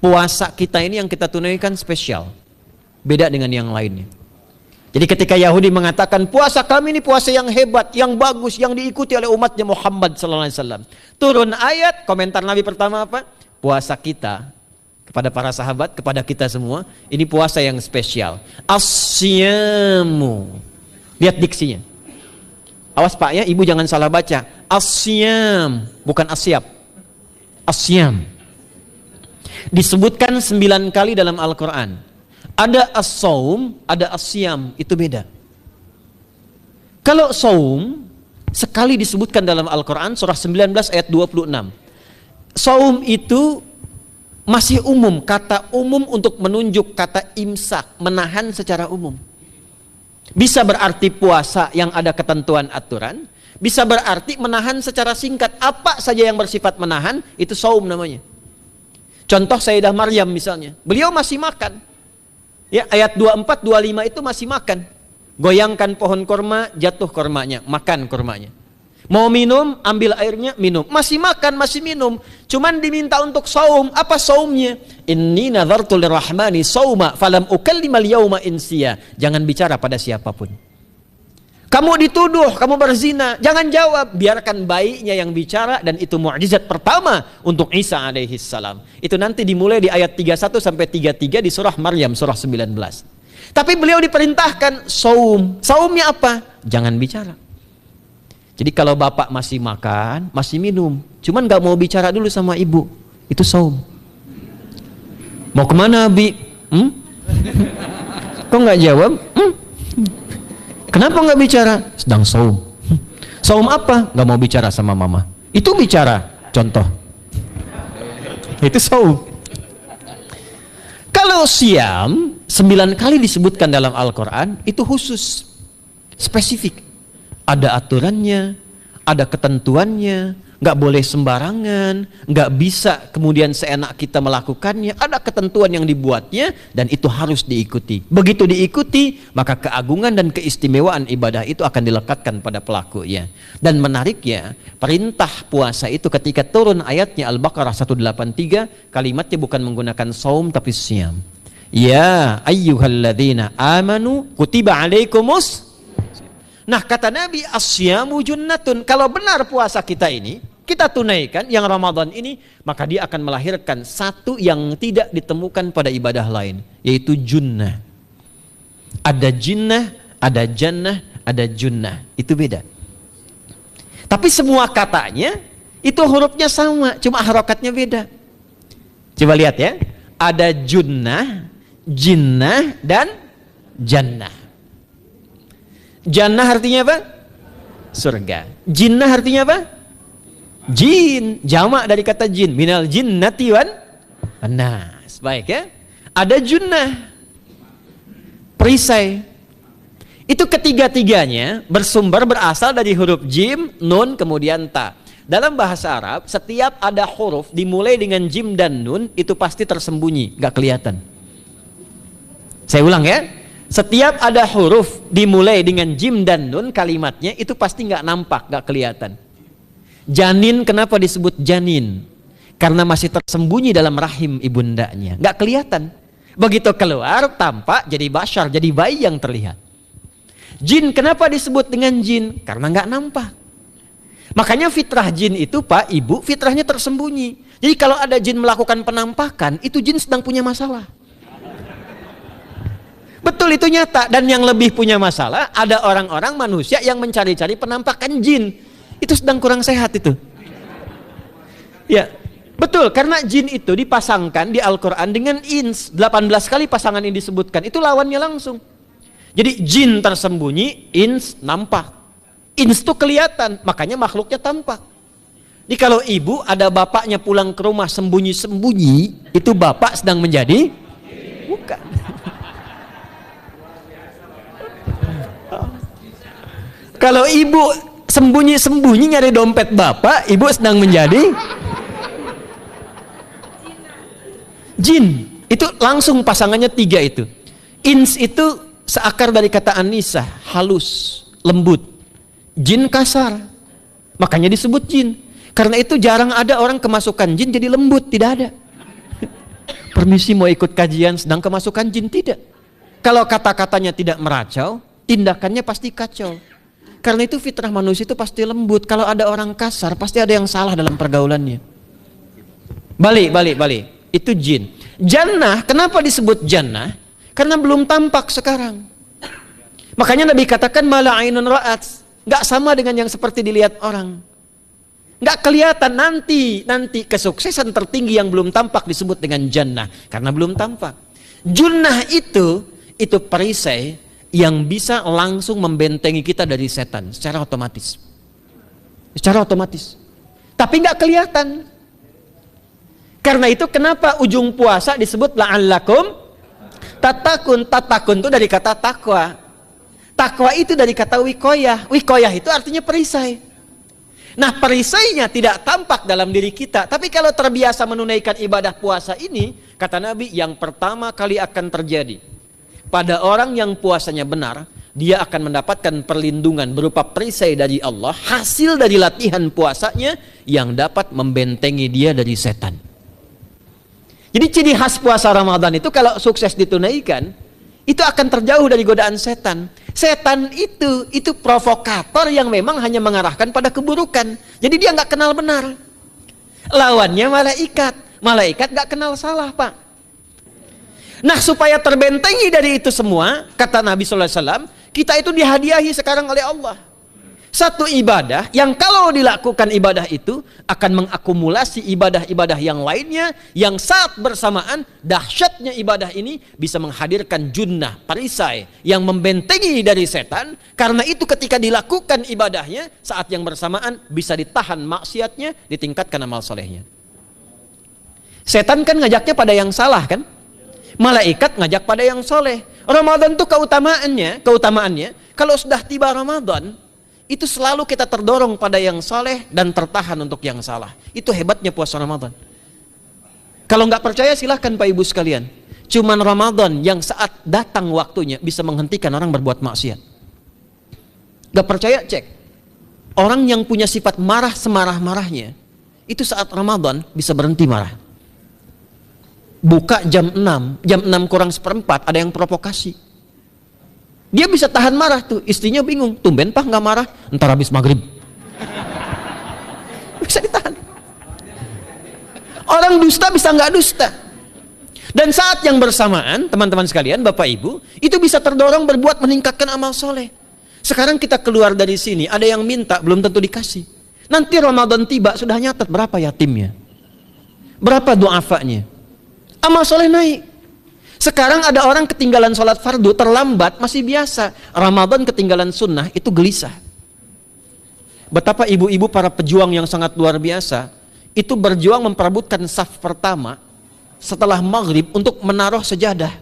puasa kita ini yang kita tunaikan spesial, beda dengan yang lainnya. Jadi ketika Yahudi mengatakan puasa kami ini puasa yang hebat, yang bagus, yang diikuti oleh umatnya Muhammad SAW, turun ayat, komentar Nabi pertama apa? Puasa kita, kepada para sahabat, kepada kita semua, ini puasa yang spesial. Asyamu, lihat diksinya. Awas Pak ya, ibu jangan salah baca. Asyam, bukan asyab. Asyam. Disebutkan 9 kali dalam Al-Quran. Ada as-saum, ada as-siyam, itu beda. Kalau saum, sekali disebutkan dalam Al-Quran, surah 19 ayat 26. Saum itu masih umum, kata umum untuk menunjuk kata imsak, menahan secara umum. Bisa berarti puasa yang ada ketentuan aturan, bisa berarti menahan secara singkat. Apa saja yang bersifat menahan, itu saum namanya. Contoh Sayyidah Maryam misalnya, beliau masih makan. Ya, ayat 24, 25 itu masih makan. Goyangkan pohon korma, jatuh kormanya, makan kormanya. Mau minum, ambil airnya, minum. Masih makan, masih minum. Cuman diminta untuk saum. Apa saumnya? Inni nadhartu lirrahmani sauma falam ukallimal yauma insiya. Jangan bicara pada siapapun. Kamu dituduh, kamu berzina, jangan jawab, biarkan bayinya yang bicara, dan itu mukjizat pertama untuk Isa alaihi salam. Itu nanti dimulai di ayat 31 sampai 33 di surah Maryam surah 19. Tapi beliau diperintahkan saum. Saumnya apa? Jangan bicara. Jadi kalau bapak masih makan, masih minum, cuman nggak mau bicara dulu sama ibu, itu saum. Mau kemana Abi? Kok nggak jawab? Kenapa nggak bicara? Sedang saum. Saum apa? Nggak mau bicara sama mama. Itu bicara. Contoh. Itu saum. Kalau siam, 9 kali disebutkan dalam Al-Quran, itu khusus, spesifik. Ada aturannya, ada ketentuannya, nggak boleh sembarangan, nggak bisa kemudian seenak kita melakukannya, ada ketentuan yang dibuatnya, dan itu harus diikuti. Begitu diikuti, maka keagungan dan keistimewaan ibadah itu akan dilekatkan pada pelakunya. Dan menariknya, perintah puasa itu ketika turun ayatnya Al-Baqarah 183, kalimatnya bukan menggunakan saum tapi siyam. Ya ayyuhalladzina amanu kutiba alaikumus. Nah kata Nabi, asyamu junnatun. Kalau benar puasa kita ini kita tunaikan yang Ramadan ini, maka dia akan melahirkan satu yang tidak ditemukan pada ibadah lain, yaitu junnah. Ada jinnah, ada jannah, ada junnah. Itu beda. Tapi semua katanya itu hurufnya sama, cuma harokatnya beda. Coba lihat ya. Ada junnah, jinnah, dan jannah. Jannah artinya apa? Surga. Jinnah artinya apa? Jin. Jamak dari kata jin. Minal jinnati wan nas. Baik ya. Ada junnah, perisai. Itu ketiga-tiganya bersumber berasal dari huruf jim, nun, kemudian ta. Dalam bahasa Arab, setiap ada huruf dimulai dengan jim dan nun, itu pasti tersembunyi, gak kelihatan. Saya ulang ya. Setiap ada huruf dimulai dengan jim dan nun, kalimatnya itu pasti nggak nampak, nggak kelihatan. Janin, kenapa disebut janin? Karena masih tersembunyi dalam rahim ibundanya, nggak kelihatan. Begitu keluar, tampak jadi bashar, jadi bayi yang terlihat. Jin, kenapa disebut dengan jin? Karena nggak nampak. Makanya fitrah jin itu Pak, Ibu, fitrahnya tersembunyi. Jadi kalau ada jin melakukan penampakan, itu jin sedang punya masalah. Betul, itu nyata. Dan yang lebih punya masalah, ada orang-orang manusia yang mencari-cari penampakan jin. Itu sedang kurang sehat itu. Ya, betul, karena jin itu dipasangkan di Al-Quran dengan ins. 18 kali pasangan ini disebutkan. Itu lawannya langsung. Jadi jin tersembunyi, ins nampak. Ins itu kelihatan, makanya makhluknya tampak. Jadi kalau ibu ada bapaknya pulang ke rumah sembunyi-sembunyi, itu bapak sedang menjadi bukan. Kalau ibu sembunyi-sembunyi nyari dompet bapak, ibu sedang menjadi jin. Itu langsung pasangannya 3 itu. Ins itu seakar dari kata anisah, halus, lembut. Jin kasar, makanya disebut jin. Karena itu jarang ada orang kemasukan jin jadi lembut, tidak ada. permisi mau ikut kajian sedang kemasukan jin, tidak. Kalau kata-katanya tidak meracau, tindakannya pasti kacau. Karena itu fitrah manusia itu pasti lembut. Kalau ada orang kasar, pasti ada yang salah dalam pergaulannya. Balik. Itu jin. Jannah, kenapa disebut jannah? Karena belum tampak sekarang. Makanya Nabi katakan mala ainun ra'at, nggak sama dengan yang seperti dilihat orang. Nggak kelihatan, nanti kesuksesan tertinggi yang belum tampak disebut dengan jannah karena belum tampak. Junnah itu perisai yang bisa langsung membentengi kita dari setan secara otomatis. Tapi nggak kelihatan. Karena itu kenapa ujung puasa disebut la'allakum tatakun. Tatakun itu dari kata takwa. Takwa itu dari kata wikoyah. Wikoyah itu artinya perisai. Nah, perisainya tidak tampak dalam diri kita, tapi kalau terbiasa menunaikan ibadah puasa ini, kata Nabi, yang pertama kali akan terjadi pada orang yang puasanya benar, dia akan mendapatkan perlindungan berupa perisai dari Allah, hasil dari latihan puasanya yang dapat membentengi dia dari setan. Jadi ciri khas puasa Ramadan itu kalau sukses ditunaikan, itu akan terjauh dari godaan setan. Setan itu provokator yang memang hanya mengarahkan pada keburukan. Jadi dia nggak kenal benar. Lawannya malaikat. Malaikat nggak kenal salah, Pak. Nah, supaya terbentengi dari itu semua, kata Nabi SAW, kita itu dihadiahi sekarang oleh Allah satu ibadah yang kalau dilakukan ibadah itu akan mengakumulasi ibadah-ibadah yang lainnya, yang saat bersamaan dahsyatnya ibadah ini bisa menghadirkan junnah, perisai yang membentengi dari setan. Karena itu ketika dilakukan ibadahnya, saat yang bersamaan bisa ditahan maksiatnya, ditingkatkan amal solehnya. Setan kan ngajaknya pada yang salah kan, malaikat ngajak pada yang soleh. Ramadan itu keutamaannya kalau sudah tiba Ramadan itu selalu kita terdorong pada yang saleh dan tertahan untuk yang salah. Itu hebatnya puasa Ramadan. Kalau nggak percaya silahkan Pak Ibu sekalian. Cuman Ramadan yang saat datang waktunya bisa menghentikan orang berbuat maksiat. Nggak percaya cek. Orang yang punya sifat marah semarah-marahnya, itu saat Ramadan bisa berhenti marah. Buka jam 6 kurang seperempat ada yang provokasi. Dia bisa tahan marah tuh, istrinya bingung, tumben Pak nggak marah, ntar habis maghrib. Bisa ditahan. Orang dusta bisa nggak dusta. Dan saat yang bersamaan, teman-teman sekalian, Bapak Ibu, itu bisa terdorong berbuat meningkatkan amal soleh. Sekarang kita keluar dari sini, ada yang minta, belum tentu dikasih. Nanti Ramadan tiba, sudah nyatet berapa yatimnya, berapa du'afanya. Amal soleh naik. Sekarang ada orang ketinggalan sholat fardu terlambat masih biasa. Ramadan ketinggalan sunnah itu gelisah. Betapa ibu-ibu para pejuang yang sangat luar biasa itu berjuang memperebutkan saf pertama setelah maghrib untuk menaruh sejadah.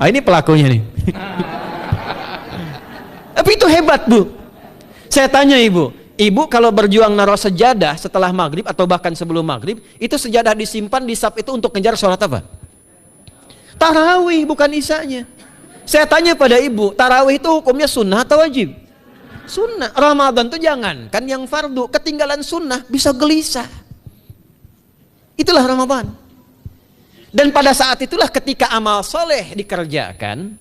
Nah, ini pelakunya nih. Tapi itu hebat, Bu. Saya tanya ibu kalau berjuang naruh sejadah setelah maghrib atau bahkan sebelum maghrib, itu sejadah disimpan di saf itu untuk ngejar sholat apa? Tarawih, bukan isanya. Saya tanya pada ibu, tarawih itu hukumnya sunnah atau wajib? Sunnah. Ramadan itu jangan, kan yang fardu, ketinggalan sunnah bisa gelisah. Itulah Ramadan. Dan pada saat itulah ketika amal soleh dikerjakan,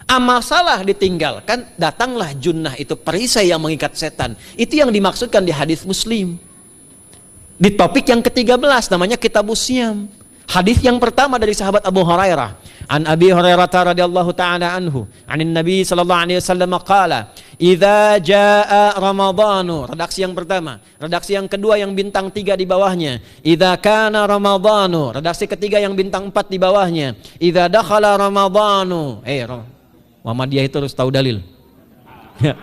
amal salah ditinggalkan, datanglah junnah, itu perisai yang mengikat setan. Itu yang dimaksudkan di hadis Muslim. Di topik yang ke-13 namanya Kitabus Syam. Hadis yang pertama dari sahabat Abu Hurairah. An Abi Hurairah radhiyallahu ta'ala anhu, anin Nabi sallallahu alaihi wasallam qala, "Idza jaa Ramadhanu." Redaksi yang pertama. Redaksi yang kedua yang bintang 3 di bawahnya. "Idza kana Ramadhanu." Redaksi ketiga yang bintang 4 di bawahnya. "Idza dakhala Ramadhanu." Muhammadiyah itu harus tahu dalil. Ya.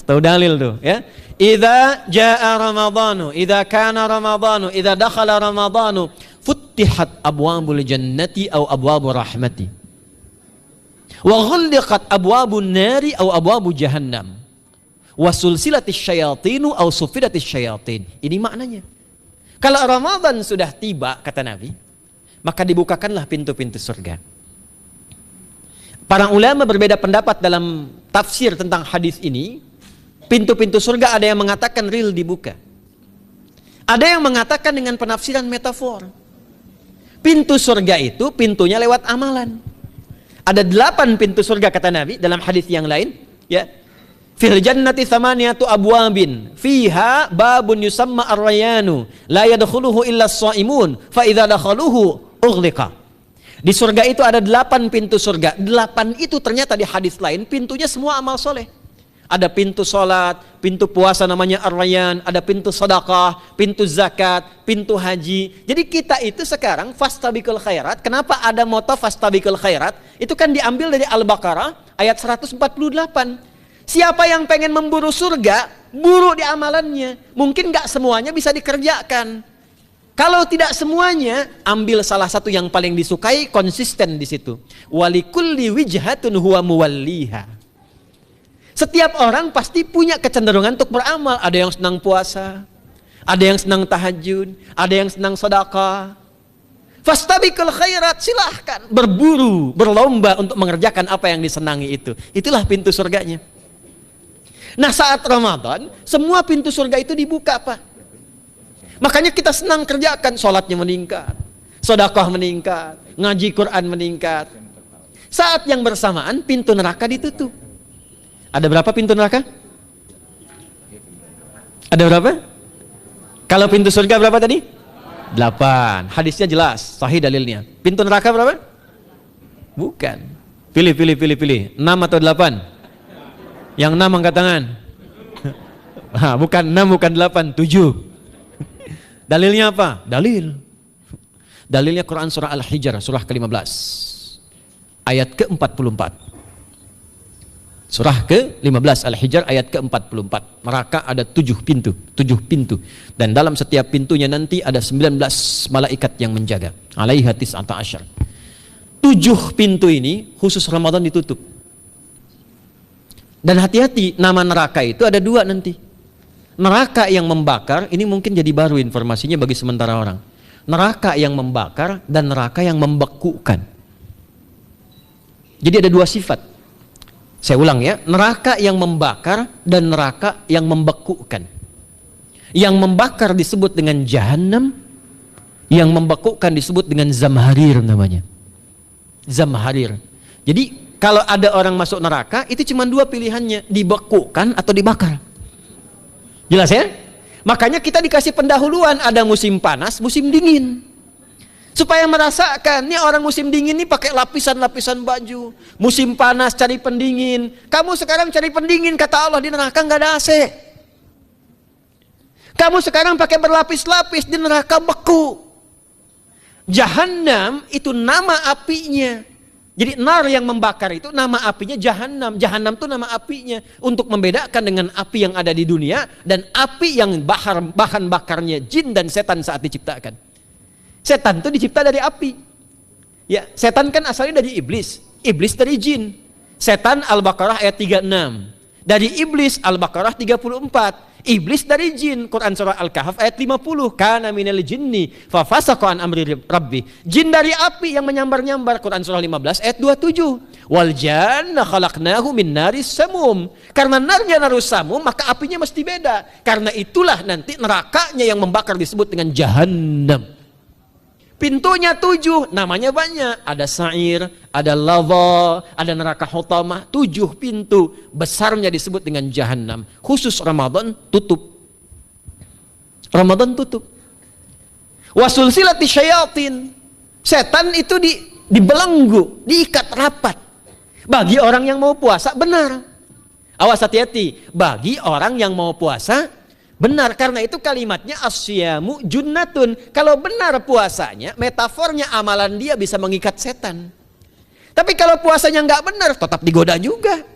Tahu dalil tuh, ya. Idza jaa Ramadhanu, idza kana Ramadhanu, idza dakhala Ramadhanu, futtihat abwabul jannati aw abwabur rahmati. Wa ghulliqat abwabun nari aw abwabu jahannam. Wa sulsilatis syayatinu aw sufidatis syayatin. Ini maknanya. Kalau Ramadan sudah tiba, kata Nabi, maka dibukakanlah pintu-pintu surga. Para ulama berbeda pendapat dalam tafsir tentang hadis ini. Pintu-pintu surga ada yang mengatakan real dibuka. Ada yang mengatakan dengan penafsiran metafor. Pintu surga itu pintunya lewat amalan. Ada 8 pintu surga kata Nabi dalam hadis yang lain, ya. Fil jannati thamaniyatu abwabin fiha babun yusamma ar-rayanu la yadkhuluhu illa as-shaimun fa idza dakhaluhu ughliqa. Di surga itu ada 8 pintu surga. 8 itu ternyata di hadis lain pintunya semua amal soleh. Ada pintu sholat, pintu puasa namanya ar-rayyan, ada pintu sedekah, pintu zakat, pintu haji. Jadi kita itu sekarang fastabiqul khairat. Kenapa ada moto fastabiqul khairat? Itu kan diambil dari Al-Baqarah ayat 148. Siapa yang pengen memburu surga, buru di amalannya. Mungkin gak semuanya bisa dikerjakan. Kalau tidak semuanya, ambil salah satu yang paling disukai, konsisten di situ. Walikulli wijhatun huwa muwalliha. Setiap orang pasti punya kecenderungan untuk beramal. Ada yang senang puasa, ada yang senang tahajud, ada yang senang sedekah. Fastabiqul khairat, silahkan berburu, berlomba untuk mengerjakan apa yang disenangi itu. Itulah pintu surganya. Nah, saat Ramadan, semua pintu surga itu dibuka, Pak. Makanya kita senang kerjakan, sholatnya meningkat, sedekah meningkat, ngaji Quran meningkat. Saat yang bersamaan pintu neraka ditutup. Ada berapa pintu neraka? Ada berapa? Kalau pintu surga berapa tadi? 8. Hadisnya jelas, sahih dalilnya. Pintu neraka berapa? Bukan. Pilih. 6 atau 8? Yang 6 angkat tangan. Bukan 6, bukan 8, 7. Dalilnya apa? Dalilnya Quran surah Al-Hijr, surah ke-15. Ayat ke-44. Surah ke-15 Al-Hijr ayat ke-44. Neraka ada 7 pintu. Dan dalam setiap pintunya nanti ada 19 malaikat yang menjaga. Alaiha tis'ata asyar. 7 pintu ini khusus Ramadan ditutup. Dan hati-hati, nama neraka itu ada 2 nanti. Neraka yang membakar, ini mungkin jadi baru informasinya bagi sementara orang. Neraka yang membakar dan neraka yang membekukan. Jadi ada 2 sifat. Saya ulang ya, neraka yang membakar dan neraka yang membekukan. Yang membakar disebut dengan Jahannam, yang membekukan disebut dengan Zamharir namanya. Zamharir. Jadi kalau ada orang masuk neraka, itu cuma 2 pilihannya, dibekukan atau dibakar. Jelas ya? Makanya kita dikasih pendahuluan, ada musim panas, musim dingin. Supaya merasakan, nih orang musim dingin nih pakai lapisan-lapisan baju. Musim panas cari pendingin. Kamu sekarang cari pendingin, kata Allah, di neraka nggak ada AC. Kamu sekarang pakai berlapis-lapis, di neraka beku. Jahannam itu nama apinya. Jadi nar yang membakar itu nama apinya Jahannam. Jahannam itu nama apinya. Untuk membedakan dengan api yang ada di dunia dan api yang bahan bakarnya jin dan setan saat diciptakan. Setan itu dicipta dari api. Ya, setan kan asalnya dari iblis. Iblis dari jin. Setan Al-Baqarah ayat 36. Dari iblis Al-Baqarah 34. Iblis dari jin, Quran surah Al-Kahf ayat 50. Kana minal jinni fa fasaqa an amri rabbi. Jin dari api yang menyambar-nyambar, Quran surah 15 ayat 27. Wal janna khalaqnahu min naris samum. Karena narnya narus samum, maka apinya mesti beda. Karena itulah nanti nerakanya yang membakar disebut dengan Jahannam. Pintunya 7, namanya banyak. Ada sa'ir, ada lava, ada neraka hutamah. 7 pintu, besarnya disebut dengan Jahannam. Khusus Ramadan tutup. Ramadan tutup. Wasulsilati syayatin. Setan itu dibelenggu, diikat rapat. Bagi orang yang mau puasa, benar. Awas hati-hati. Bagi orang yang mau puasa, benar, karena itu kalimatnya asyamu junnatun. Kalau benar puasanya, metafornya amalan dia bisa mengikat setan. Tapi kalau puasanya nggak benar, tetap digoda juga.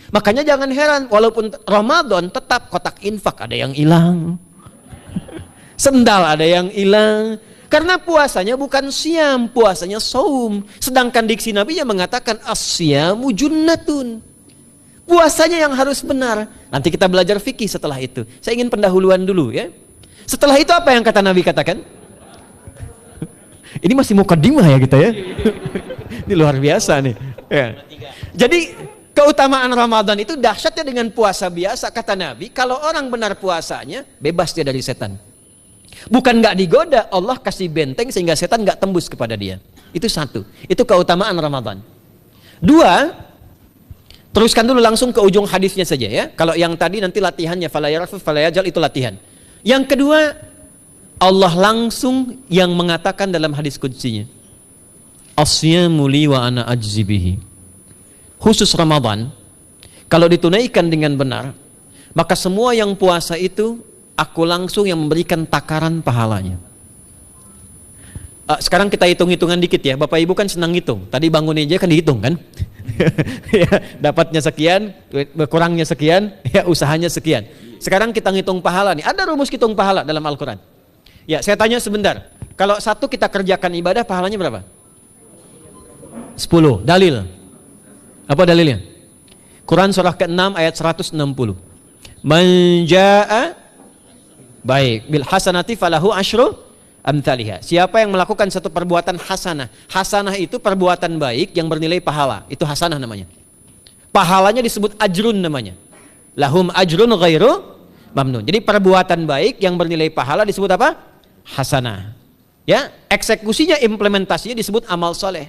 Makanya jangan heran, walaupun Ramadan tetap kotak infak ada yang hilang. Sendal ada yang hilang. Karena puasanya bukan siam, puasanya saum. Sedangkan diksi Nabi yang mengatakan asyamu junnatun. Puasanya yang harus benar. Nanti kita belajar fikih setelah itu. Saya ingin pendahuluan dulu ya. Setelah itu apa yang kata Nabi katakan? Ini masih mukadimah ya kita ya. Ini luar biasa nih. Ya. Jadi keutamaan Ramadan itu dahsyatnya dengan puasa biasa. Kata Nabi, kalau orang benar puasanya, bebas dia dari setan. Bukan nggak digoda, Allah kasih benteng sehingga setan nggak tembus kepada dia. Itu satu. Itu keutamaan Ramadan. Dua, teruskan dulu langsung ke ujung hadisnya saja ya. Kalau yang tadi nanti latihannya fala yarfuth fala yajal, itu latihan. Yang kedua, Allah langsung yang mengatakan dalam hadis qudsinya, Asyamu li wa ana ajzi bihi. Khusus Ramadan, kalau ditunaikan dengan benar, maka semua yang puasa itu aku langsung yang memberikan takaran pahalanya. Sekarang kita hitung-hitungan dikit ya. Bapak Ibu kan senang hitung. Tadi bangun aja kan dihitung kan? Ya, dapatnya sekian, berkurangnya sekian, ya usahanya sekian. Sekarang kita ngitung pahala nih. Ada rumus hitung pahala dalam Al-Quran. Ya, saya tanya sebentar. Kalau satu kita kerjakan ibadah, pahalanya berapa? 10. Dalil. Apa dalilnya? Quran surah ke-6 ayat 160. Man jaa'a baik bil hasanati falahu asyru amthaliha. Siapa yang melakukan satu perbuatan hasanah. Hasanah itu perbuatan baik yang bernilai pahala. Itu hasanah namanya. Pahalanya disebut ajrun namanya. Lahum ajrun ghairu mamnun. Jadi perbuatan baik yang bernilai pahala disebut apa? Hasanah. Ya, eksekusinya, implementasinya disebut amal soleh.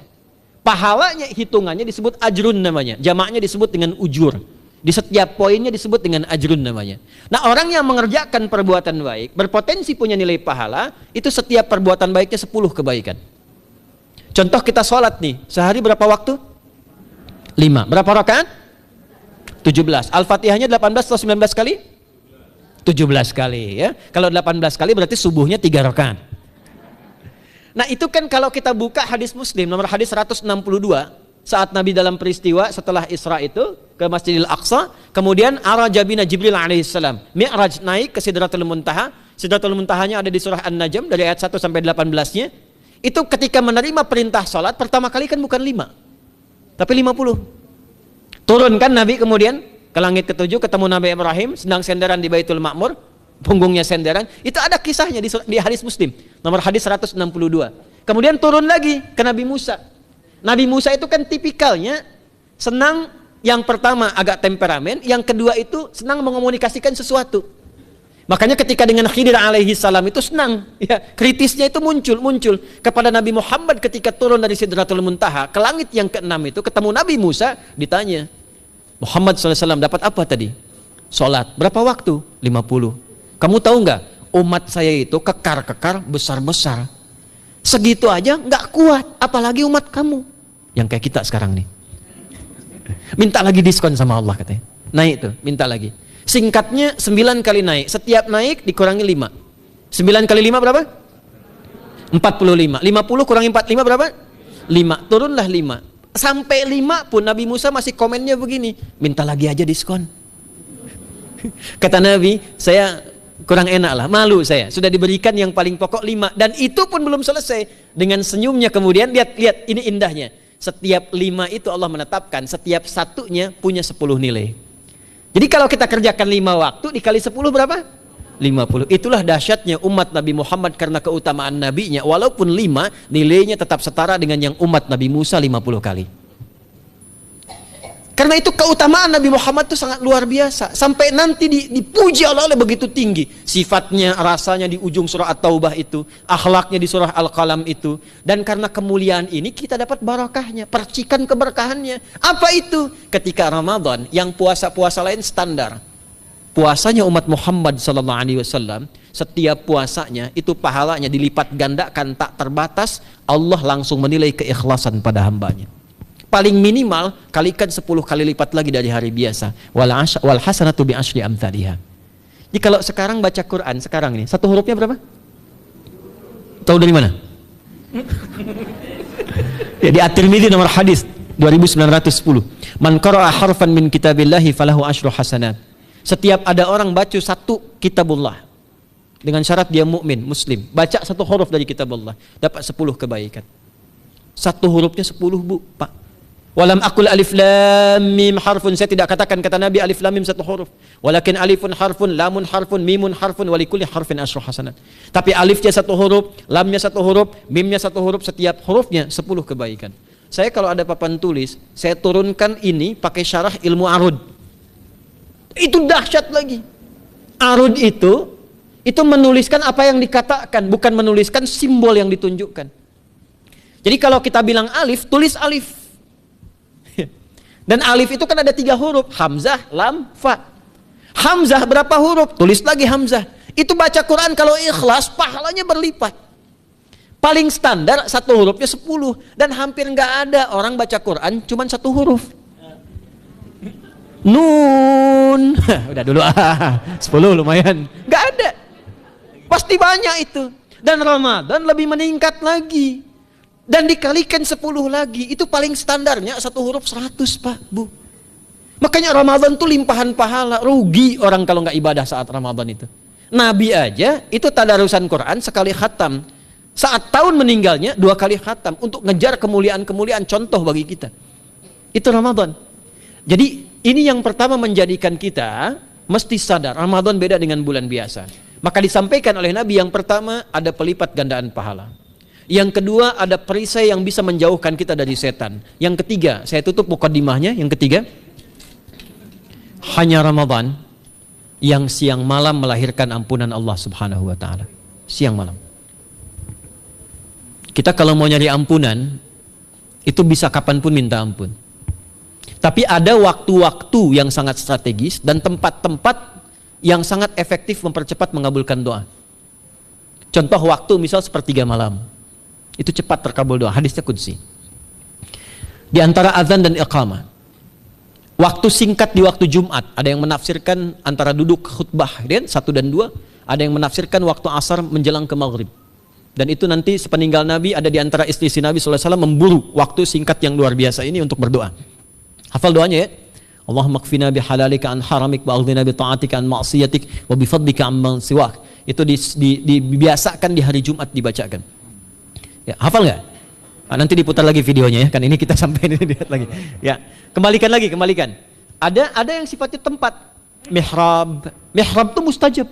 Pahalanya, hitungannya disebut ajrun namanya. Jamaknya disebut dengan ujur. Di setiap poinnya disebut dengan ajrun namanya. Nah, orang yang mengerjakan perbuatan baik berpotensi punya nilai pahala, itu setiap perbuatan baiknya 10 kebaikan. Contoh kita sholat nih, sehari berapa waktu? 5. Berapa rakaat? 17. Al-Fatihahnya 18 atau 19 kali? 17 kali ya. Kalau 18 kali berarti subuhnya 3 rakaat. Nah, itu kan kalau kita buka hadis Muslim nomor hadis 162, saat Nabi dalam peristiwa setelah Isra itu ke Masjidil Aqsa, kemudian araja bina Jibril alaihissalam, Mi'raj, naik ke Sidratul Muntaha. Sidratul Muntahanya ada di surah An-Najm dari ayat 1 sampai 18-nya. Itu ketika menerima perintah salat pertama kali kan bukan 5, tapi 50. Turun kan Nabi kemudian ke langit ke-7, ketemu Nabi Ibrahim sedang senderan di Baitul Ma'mur, punggungnya senderan. Itu ada kisahnya di hadis Muslim nomor hadis 162. Kemudian turun lagi ke Nabi Musa. Nabi Musa itu kan tipikalnya senang, yang pertama agak temperamen, yang kedua itu senang mengomunikasikan sesuatu. Makanya ketika dengan Khidir alaihi salam itu senang, ya, kritisnya itu muncul kepada Nabi Muhammad ketika turun dari Sidratul Muntaha ke langit yang ke-6 itu ketemu Nabi Musa, ditanya, Muhammad SAW dapat apa tadi? Sholat. Berapa waktu? 50. Kamu tahu nggak? Umat saya itu kekar-kekar besar-besar. Segitu aja nggak kuat, apalagi umat kamu yang kayak kita sekarang nih. Minta lagi diskon sama Allah katanya. Naik tuh, minta lagi. Singkatnya 9 kali naik. Setiap naik dikurangi 5. 9 kali 5 berapa? 45. 50 kurangi 45 berapa? 5. Turunlah 5. Sampai 5 pun Nabi Musa masih komennya begini, minta lagi aja diskon. Kata Nabi, saya kurang enak lah, malu saya, sudah diberikan yang paling pokok 5, dan itu pun belum selesai. Dengan senyumnya kemudian, lihat ini indahnya, setiap 5 itu Allah menetapkan setiap satunya punya 10 nilai. Jadi kalau kita kerjakan 5 waktu dikali 10 berapa? 50. Itulah dahsyatnya umat Nabi Muhammad karena keutamaan nabinya. Walaupun 5, nilainya tetap setara dengan yang umat Nabi Musa 50 kali. Karena itu keutamaan Nabi Muhammad itu sangat luar biasa. Sampai nanti dipuji Allah begitu tinggi. Sifatnya, rasanya di ujung surah At-Taubah itu. Akhlaknya di surah Al-Qalam itu. Dan karena kemuliaan ini kita dapat barakahnya. Percikan keberkahannya. Apa itu? Ketika Ramadan yang puasa-puasa lain standar. Puasanya umat Muhammad SAW, setiap puasanya itu pahalanya dilipat gandakan tak terbatas. Allah langsung menilai keikhlasan pada hambanya. Paling minimal kalikan 10 kali lipat lagi dari hari biasa. Wal hasanatu bi asyri amthaliha. Jadi kalau sekarang baca Quran sekarang ini, satu hurufnya berapa? Tahu dari mana? Ya, di At-Tirmidzi nomor hadis 2910. Man qara'a harfan min kitabillahi falahu asyru hasanat. Setiap ada orang baca satu kitabullah dengan syarat dia mukmin, muslim, baca satu huruf dari kitabullah, dapat 10 kebaikan. Satu hurufnya 10, Bu, Pak. Walam aqul alif lam mim harfun, saya tidak katakan kata Nabi alif lam mim satu huruf. Walakin alifun harfun, lamun harfun, mimun harfun, wa likulli harfin asyru hasanat. Tapi alifnya satu huruf, lamnya satu huruf, mimnya satu huruf, setiap hurufnya 10 kebaikan. Saya kalau ada papan tulis, saya turunkan ini pakai syarah ilmu arud. Itu dahsyat lagi. Arud itu Itu menuliskan apa yang dikatakan, bukan menuliskan simbol yang ditunjukkan. Jadi kalau kita bilang alif, tulis alif. Dan alif itu kan ada 3 huruf, hamzah, lam, fa. Hamzah berapa huruf? Tulis lagi hamzah. Itu baca Quran kalau ikhlas, pahalanya berlipat. Paling standar 1 hurufnya 10. Dan hampir nggak ada orang baca Quran cuma 1 huruf. Nun. Udah dulu 10 lumayan. Nggak ada. Pasti banyak itu. Dan Ramadan lebih meningkat lagi. Dan dikalikan 10 lagi, itu paling standarnya 1 huruf 100 Pak, Bu. Makanya Ramadan tuh limpahan pahala. Rugi orang kalau nggak ibadah saat Ramadan itu. Nabi aja itu tadarusan Quran sekali khatam. Saat tahun meninggalnya 2 kali khatam untuk ngejar kemuliaan-kemuliaan, contoh bagi kita. Itu Ramadan. Jadi ini yang pertama menjadikan kita mesti sadar Ramadan beda dengan bulan biasa. Maka disampaikan oleh Nabi yang pertama ada pelipat gandaan pahala. Yang kedua ada perisai yang bisa menjauhkan kita dari setan. Yang ketiga, saya tutup mukadimahnya. Yang ketiga, hanya Ramadan yang siang malam melahirkan ampunan Allah Subhanahu wa taala. Siang malam. Kita kalau mau nyari ampunan itu bisa kapanpun minta ampun. Tapi ada waktu-waktu yang sangat strategis dan tempat-tempat yang sangat efektif mempercepat mengabulkan doa. Contoh waktu misal sepertiga malam. Itu cepat terkabul doa, hadisnya qudsi. Di antara azan dan iqamah. Waktu singkat di waktu Jumat, ada yang menafsirkan antara duduk khutbah 1 dan 2, ada yang menafsirkan waktu asar menjelang ke maghrib. Dan itu nanti sepeninggal Nabi ada di antara istri Nabi SAW memburu waktu singkat yang luar biasa ini untuk berdoa. Hafal doanya ya. Allahumma kfina bihalalika an haramik wa aghdina bi ta'atika an ma'siyatik wa bi fadlika amman siwak. Itu dibiasakan di hari Jumat dibacakan. Ya, hafal nggak? Nah, nanti diputar lagi videonya ya, kan ini kita sampai ini lihat lagi. Ya, kembalikan. Ada yang sifatnya tempat. Mihrab itu mustajab.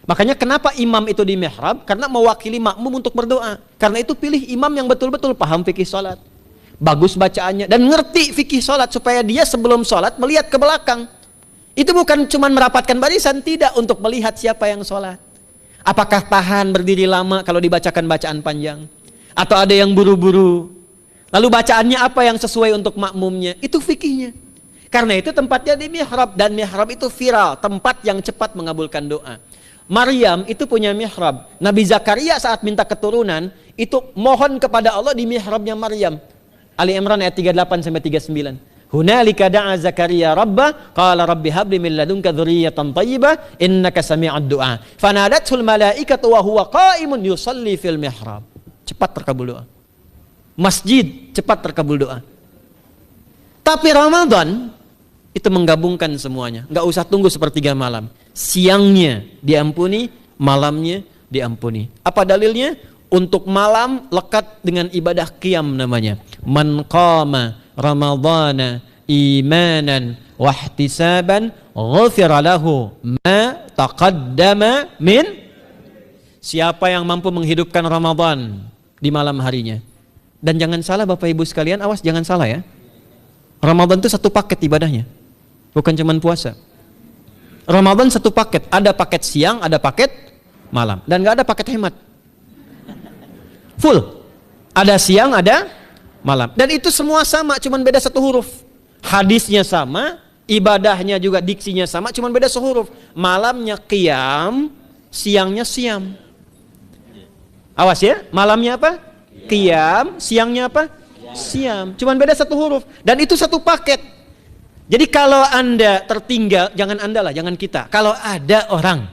Makanya kenapa imam itu di mihrab? Karena mewakili makmum untuk berdoa. Karena itu pilih imam yang betul-betul paham fikih salat. Bagus bacaannya dan ngerti fikih salat supaya dia sebelum salat melihat ke belakang. Itu bukan cuma merapatkan barisan, tidak, untuk melihat siapa yang salat. Apakah tahan berdiri lama kalau dibacakan bacaan panjang? Atau ada yang buru-buru? Lalu bacaannya apa yang sesuai untuk makmumnya? Itu fikihnya. Karena itu tempatnya di mihrab, dan mihrab itu viral, tempat yang cepat mengabulkan doa. Maryam itu punya mihrab. Nabi Zakaria saat minta keturunan itu mohon kepada Allah di mihrabnya Maryam. Ali Imran ayat 38 sampai 39. Hunalika da'a Zakaria rabbah qala rabbi habli min ladunka dzurriyyatan thayyibah innaka sami'ud du'a. Fanadatul malaikatu wa huwa qa'imun yusalli fil mihrab. Cepat terkabul doa. Masjid cepat terkabul doa. Tapi Ramadan itu menggabungkan semuanya. Nggak usah tunggu sepertiga malam. Siangnya diampuni, malamnya diampuni. Apa dalilnya? Untuk malam lekat dengan ibadah qiyam namanya. Man qama Ramadhana imanan wa ihtisaban ghufira lahu ma taqaddama min. Siapa yang mampu menghidupkan Ramadan di malam harinya. Dan jangan salah Bapak Ibu sekalian, awas jangan salah ya. Ramadan itu satu paket ibadahnya. Bukan cuma puasa. Ramadan satu paket, ada paket siang, ada paket malam, dan nggak ada paket hemat. Full. Ada siang, ada malam. Dan itu semua sama, cuma beda 1 huruf. Hadisnya sama, ibadahnya juga diksinya sama, cuma beda sehuruf. Malamnya qiyam, siangnya siam. Awas ya, malamnya apa? Qiyam, siangnya apa? Siam. Cuman beda 1 huruf. Dan itu satu paket. Jadi kalau Anda tertinggal, jangan Anda lah, jangan kita. Kalau ada orang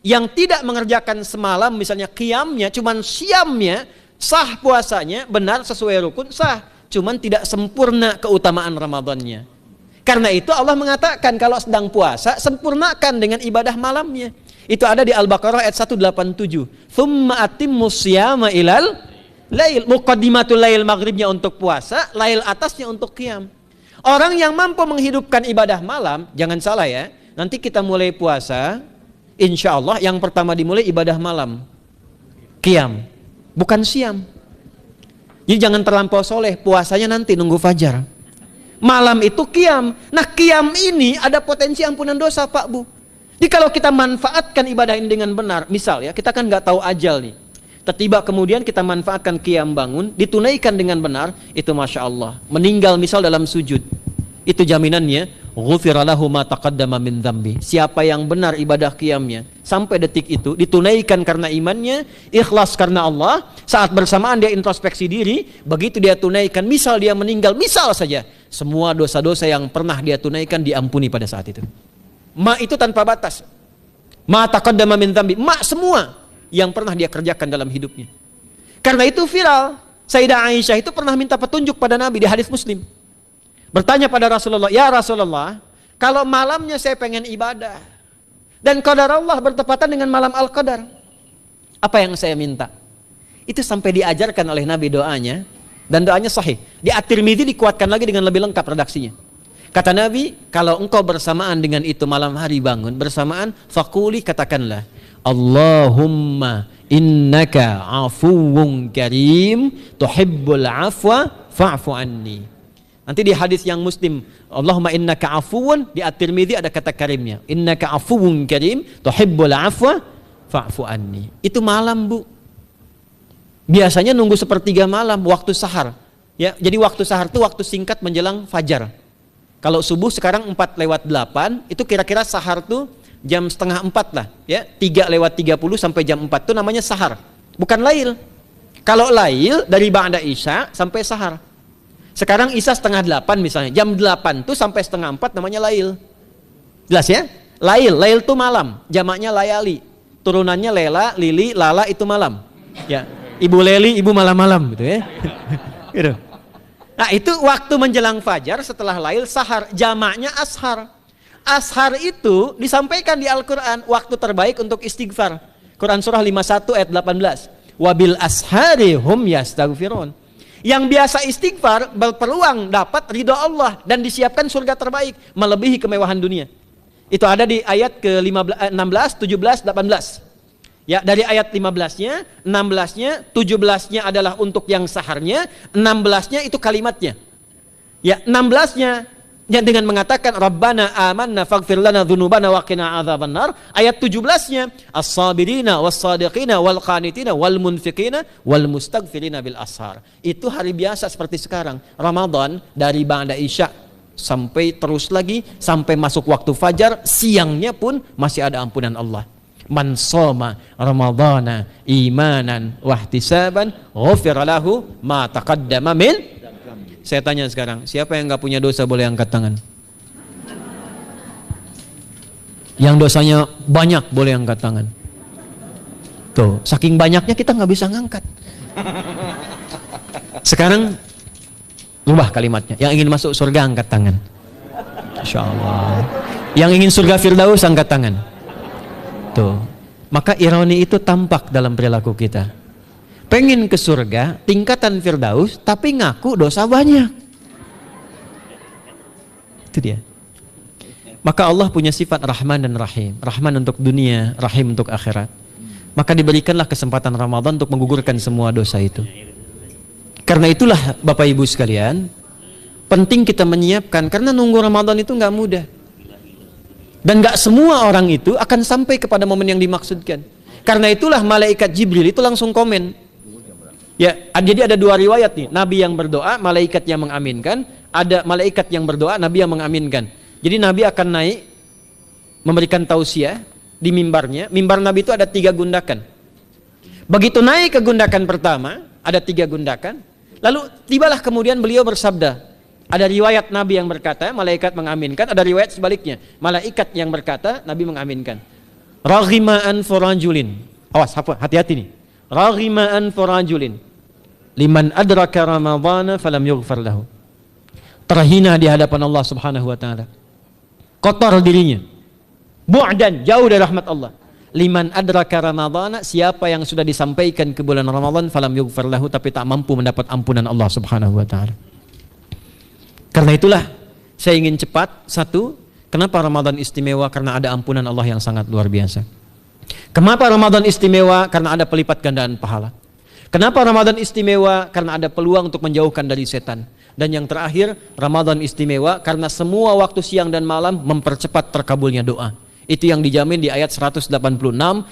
yang tidak mengerjakan semalam, misalnya qiyamnya, cuman siamnya, sah puasanya, benar sesuai rukun, sah. Cuman tidak sempurna keutamaan Ramadannya. Karena itu Allah mengatakan kalau sedang puasa, sempurnakan dengan ibadah malamnya. Itu ada di Al-Baqarah ayat 187. Tsumma atimmus shiyama ilal lail. Muqaddimatul lail, maghribnya untuk puasa, lail atasnya untuk qiyam. Orang yang mampu menghidupkan ibadah malam, jangan salah ya. Nanti kita mulai puasa, insya Allah yang pertama dimulai ibadah malam. Qiyam, bukan siam. Jadi jangan terlampau soleh, puasanya nanti nunggu fajar. Malam itu qiyam. Nah qiyam ini ada potensi ampunan dosa Pak Bu. Jadi kalau kita manfaatkan ibadah ini dengan benar, misal ya, kita kan nggak tahu ajal nih. Tiba kemudian kita manfaatkan qiyam bangun, ditunaikan dengan benar, itu Masya Allah. Meninggal misal dalam sujud, itu jaminannya, ghufira lahu ma taqaddama min dzambi. Siapa yang benar ibadah qiyamnya, sampai detik itu, ditunaikan karena imannya, ikhlas karena Allah, saat bersamaan dia introspeksi diri, begitu dia tunaikan, misal dia meninggal, misal saja, semua dosa-dosa yang pernah dia tunaikan diampuni pada saat itu. Ma itu tanpa batas. Ma taqaddama min dzambi, ma semua yang pernah dia kerjakan dalam hidupnya. Karena itu viral. Sayyidah Aisyah itu pernah minta petunjuk pada Nabi di hadis Muslim. Bertanya pada Rasulullah, "Ya Rasulullah, kalau malamnya saya pengen ibadah dan qadar Allah bertepatan dengan malam Al-Qadar, apa yang saya minta?" Itu sampai diajarkan oleh Nabi doanya, dan doanya sahih. Di At-Tirmidzi dikuatkan lagi dengan lebih lengkap redaksinya. Kata Nabi, kalau engkau bersamaan dengan itu malam hari bangun, bersamaan, faquli, katakanlah, Allahumma innaka afuwun karim, tuhibbul afwa fa'fu anni. Nanti di hadis yang Muslim, Allahumma innaka afuwun, di At-Tirmidzi ada kata karimnya. Innaka afuwun karim, tuhibbul afwa fa'fu anni. Itu malam, Bu. Biasanya nunggu sepertiga malam, waktu sahar. Ya, jadi waktu sahar itu waktu singkat menjelang fajar. Kalau subuh sekarang 4:08, itu kira-kira sahar tuh jam setengah 4 lah, ya, 3:30 sampai jam 4 itu namanya sahar, bukan lail. Kalau lail dari ba'da isya sampai sahar. Sekarang isya setengah 8 misalnya, jam 8 tuh sampai setengah 4 namanya lail. Jelas ya? Lail tuh malam, jamaknya layali. Turunannya lela, lili, lala itu malam. Ya, ibu leli, ibu malam-malam gitu ya. Gitu. Nah, itu waktu menjelang fajar setelah lail sahar, jamaknya ashar. Ashar itu disampaikan di Al-Quran, waktu terbaik untuk istighfar. Quran surah 51 ayat 18. Wabil ashari hum yastaghfirun. Yang biasa istighfar berpeluang dapat ridha Allah dan disiapkan surga terbaik, melebihi kemewahan dunia. Itu ada di ayat ke-16, 17, 18. Ya, dari ayat 15-nya, 16-nya, 17-nya adalah untuk yang saharnya, 16-nya itu kalimatnya. Ya, 16-nya yang dengan mengatakan Rabbana amanna faghfir lana dzunubana wa qina adzabannar. Ayat 17-nya as-sabirina was-sadiqina wal qanitina wal munfiqina wal mustaghfirina bil ashar. Itu hari biasa seperti sekarang. Ramadan dari ba'da isya sampai terus lagi sampai masuk waktu fajar, siangnya pun masih ada ampunan Allah. Man shoma ramadhana imanan wahtisaban ghufira lahu ma taqaddama min. Saya tanya sekarang, siapa yang enggak punya dosa boleh angkat tangan? Yang dosanya banyak boleh angkat tangan. Tuh, saking banyaknya kita nggak bisa ngangkat. Sekarang rubah kalimatnya. Yang ingin masuk surga angkat tangan. Insyaallah. Yang ingin surga Firdaus angkat tangan. Tuh. Maka ironi itu tampak dalam perilaku kita. Pengen ke surga, tingkatan Firdaus, tapi ngaku dosa banyak. Itu dia. Maka Allah punya sifat Rahman dan Rahim. Rahman untuk dunia, Rahim untuk akhirat. Maka diberikanlah kesempatan Ramadan untuk menggugurkan semua dosa itu. Karena itulah Bapak Ibu sekalian, penting kita menyiapkan, karena nunggu Ramadan itu nggak mudah. Dan gak semua orang itu akan sampai kepada momen yang dimaksudkan. Karena itulah malaikat Jibril itu langsung komen. Ya, jadi ada dua riwayat nih. Nabi yang berdoa, malaikat yang mengaminkan. Ada malaikat yang berdoa, Nabi yang mengaminkan. Jadi Nabi akan naik memberikan tausiah di mimbarnya. Mimbar Nabi itu ada 3 gundakan. Begitu naik ke gundakan pertama, ada 3 gundakan. Lalu tibalah kemudian beliau bersabda. Ada riwayat Nabi yang berkata, malaikat mengaminkan. Ada riwayat sebaliknya, malaikat yang berkata, Nabi mengaminkan. Raghima'an forajulin. Awas, hati-hati nih. Raghima'an forajulin. Liman adraka ramadhana falam yughfar lahu. Terhina di hadapan Allah subhanahu wa ta'ala. Kotor dirinya. Bu'dan, jauh dari rahmat Allah. Liman adraka ramadhana, siapa yang sudah disampaikan ke bulan Ramadan, falam yughfar lahu, tapi tak mampu mendapat ampunan Allah subhanahu wa ta'ala. Karena itulah saya ingin cepat. Satu, kenapa Ramadan istimewa? Karena ada ampunan Allah yang sangat luar biasa. Kenapa Ramadan istimewa? Karena ada pelipat gandaan pahala. Kenapa Ramadan istimewa? Karena ada peluang untuk menjauhkan dari setan. Dan yang terakhir, Ramadan istimewa karena semua waktu siang dan malam mempercepat terkabulnya doa. Itu yang dijamin di ayat 186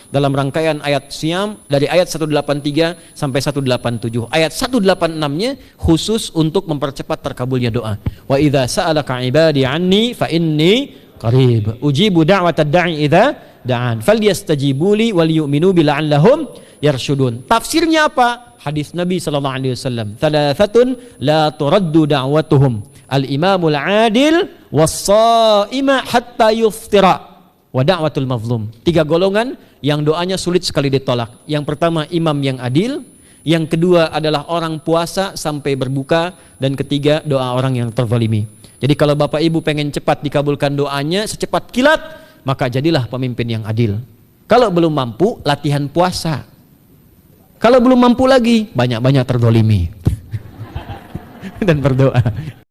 dalam rangkaian ayat Syam dari ayat 183 sampai 187. Ayat 186-nya khusus untuk mempercepat terkabulnya doa. Wa idza sa'alaka 'ibadi 'anni fa inni qarib. Ujibu da'watad da'i idza da'an. Falyastajibu li wal yu'minu bi la'allahum yarshudun. Tafsirnya apa? Hadis Nabi sallallahu alaihi wasallam. Thalathatun la turaddu da'watuhum. Al-imamul 'adil was-sha'ima hatta yuftira. Wa da'watul mazlum. 3 golongan yang doanya sulit sekali ditolak. Yang pertama imam yang adil, yang kedua adalah orang puasa sampai berbuka, dan ketiga doa orang yang terzalimi. Jadi kalau Bapak Ibu pengen cepat dikabulkan doanya secepat kilat, maka jadilah pemimpin yang adil. Kalau belum mampu, latihan puasa. Kalau belum mampu lagi, banyak-banyak terzalimi dan berdoa.